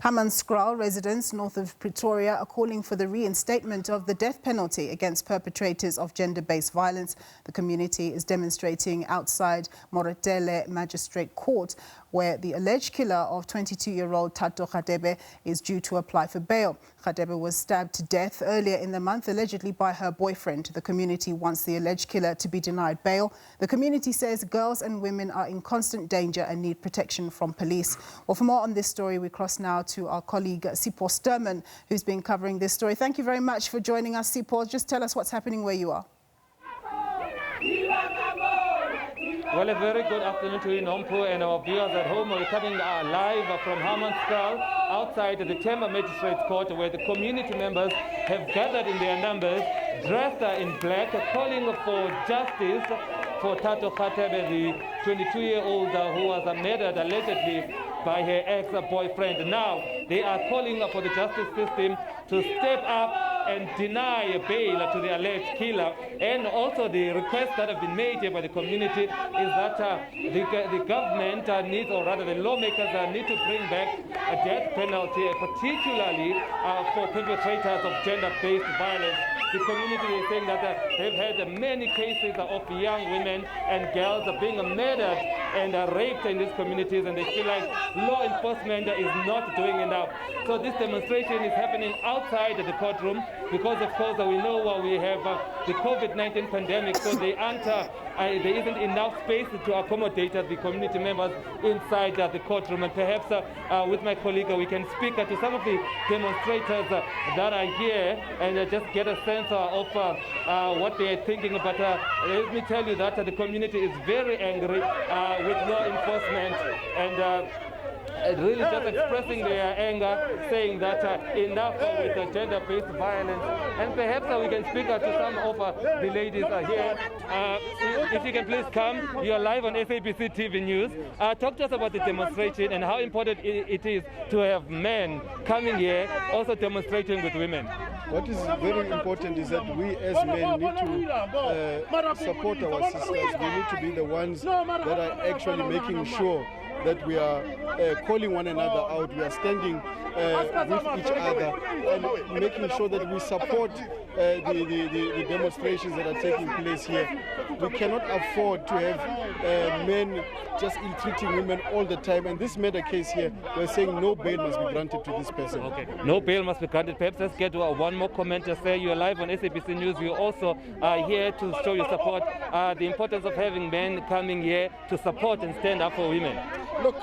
Hammanskraal residents north of Pretoria are calling for the reinstatement of the death penalty against perpetrators of gender-based violence. The community is demonstrating outside Moretele Magistrate Court, where the alleged killer of 22-year-old Thato Radebe is due to apply for bail. Radebe was stabbed to death earlier in the month, allegedly by her boyfriend. The community wants the alleged killer to be denied bail. The community says girls and women are in constant danger and need protection from police. Well, for more on this story, we cross now to our colleague Sipho Stuurman, who's been covering this story. Thank you very much for joining us, Sipho. Just tell us what's happening where you are. Well, a very good afternoon to you, Nompo, and our viewers at home. We're coming live from Hammanskraal, outside the Moretele Magistrate Court, where the community members have gathered in their numbers, dressed in black, calling for justice for Thato Radebe, the 22-year-old who was murdered allegedly by her ex-boyfriend. Now, they are calling for the justice system to step up and deny bail to the alleged killer. And also the request that have been made here by the community is that the government needs, or rather the lawmakers need to bring back a death penalty, particularly for perpetrators of gender-based violence. The community is saying that they've had many cases of young women and girls being murdered and raped in these communities, and they feel like law enforcement is not doing enough. So this demonstration is happening outside the courtroom because, of course, we know we have the COVID-19 pandemic, so there isn't enough space to accommodate the community members inside the courtroom. And perhaps with my colleague, we can speak to some of the demonstrators that are here and just get a sense of what they are thinking. But let me tell you that the community is very angry with law enforcement and really just expressing their anger, saying that enough with the gender-based violence. And perhaps we can speak to some of the ladies here. If you can please come, you are live on SABC TV News. Talk to us about the demonstration and how important it is to have men coming here also demonstrating with women. What is very important is that we as men need to support our sisters. We need to be the ones that are actually making sure that we are calling one another out, we are standing with each other and making sure that we support the demonstrations that are taking place here. We cannot afford to have men just ill-treating women all the time. And this murder case here, we're saying no bail must be granted to this person. Okay, no bail must be granted. Perhaps let's get one more comment. Just say you're live on SABC News. You also are here to show your support, the importance of having men coming here to support and stand up for women. Look,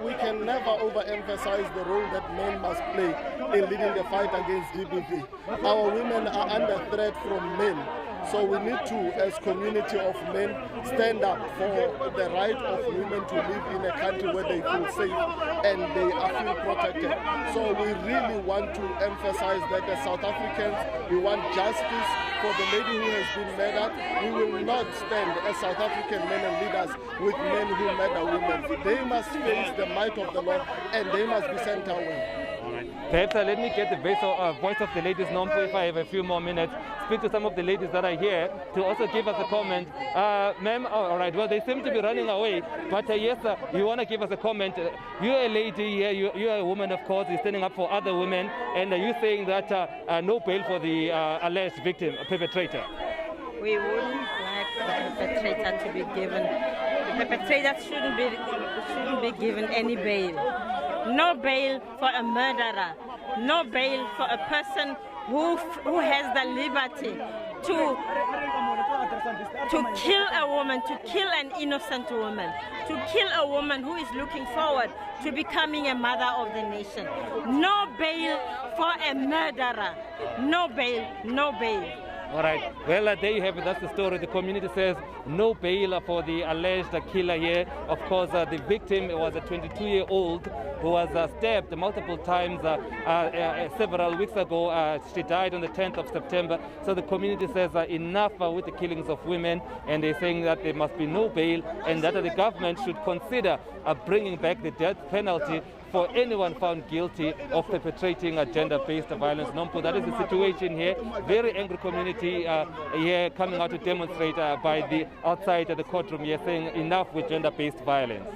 we can never overemphasize the role that men must play in leading the fight against GBV. Our women are under threat from men. So we need to, as community of men, stand up for the right of women to live in a country where they feel safe and they feel protected. So we really want to emphasize that as South Africans, we want justice for the lady who has been murdered. We will not stand as South African men and leaders with men who murder women. They must face the might of the law and they must be sent away. Perhaps let me get the voice of the ladies, Nompo, if I have a few more minutes. Speak to some of the ladies that are here to also give us a comment. Ma'am, all right, well, they seem to be running away, but yes, you want to give us a comment. You're a lady here, you're a woman, of course, you're standing up for other women, and you're saying that no bail for the alleged victim, perpetrator. We wouldn't like the perpetrator to be given. The perpetrator shouldn't be given any bail. No bail for a murderer. No bail for a person who has the liberty to kill a woman, to kill an innocent woman, to kill a woman who is looking forward to becoming a mother of the nation. No bail for a murderer. No bail, no bail. All right. Well, there you have it. That's the story. The community says no bail for the alleged killer here. Of course, the victim was a 22-year-old who was stabbed multiple times several weeks ago. She died on the 10th of September. So the community says enough with the killings of women, and they're saying that there must be no bail and that the government should consider bringing back the death penalty for anyone found guilty of perpetrating a gender-based violence. Nompo, that is the situation here. Very angry community here coming out to demonstrate by the outside of the courtroom here, saying enough with gender-based violence.